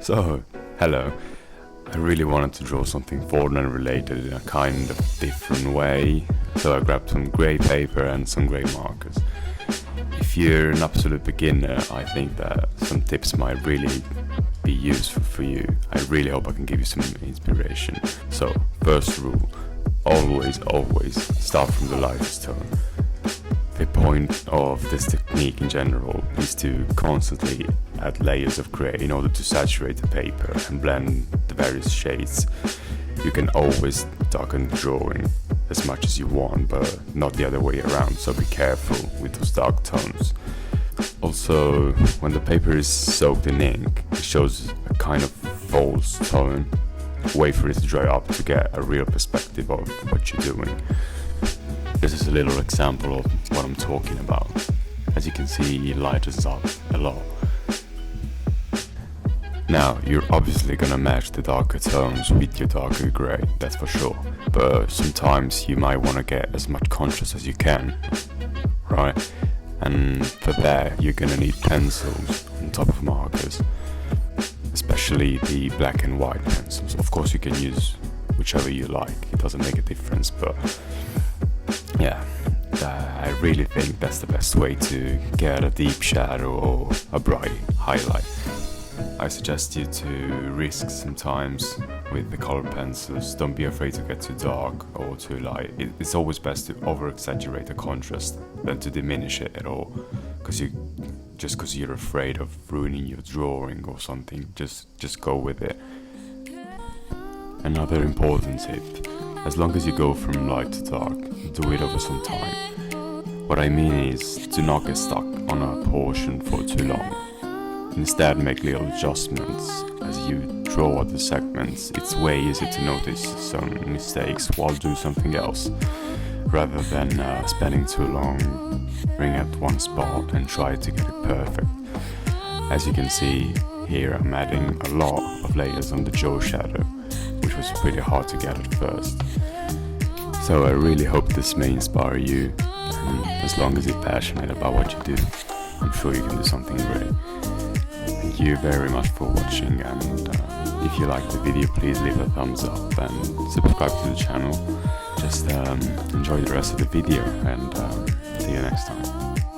So, hello. I really wanted to draw something Fortnite related in a kind of different way, so I grabbed some grey paper and some grey markers. If you're an absolute beginner, I think that some tips might really be useful for you. I really hope I can give you some inspiration. So, first rule, always start from the lightest tone. The point of this technique in general is to constantly add layers of grey in order to saturate the paper and blend the various shades. You can always darken the drawing as much as you want, but not the other way around, so be careful with those dark tones. Also, when the paper is soaked in ink, it shows a kind of false tone. Wait for it to dry up to get a real perspective of what you're doing. This is a little example of what I'm talking about. As you can see, it lightens up a lot. Now, you're obviously gonna match the darker tones with your darker grey, that's for sure. But sometimes you might wanna get as much contrast as you can, right? And for that, you're gonna need pencils on top of markers, especially the black and white pencils. Of course, you can use whichever you like, it doesn't make a difference, but yeah, I really think that's the best way to get a deep shadow or a bright highlight. I suggest you to risk sometimes with the colored pencils. Don't be afraid to get too dark or too light. It's always best to over-exaggerate the contrast than to diminish it at all. Because you're afraid of ruining your drawing or something, just go with it. Another important tip, as long as you go from light to dark, do it over some time. What I mean is, do not get stuck on a portion for too long. Instead, make little adjustments as you draw out the segments. It's way easier to notice some mistakes while doing something else, rather than spending too long bring at one spot and try to get it perfect. As you can see here, I'm adding a lot of layers on the jaw shadow, which was pretty hard to get at first. So I really hope this may inspire you, and as long as you're passionate about what you do, I'm sure you can do something great. Thank you very much for watching, and if you liked the video, please leave a thumbs up and subscribe to the channel. Just enjoy the rest of the video, and see you next time.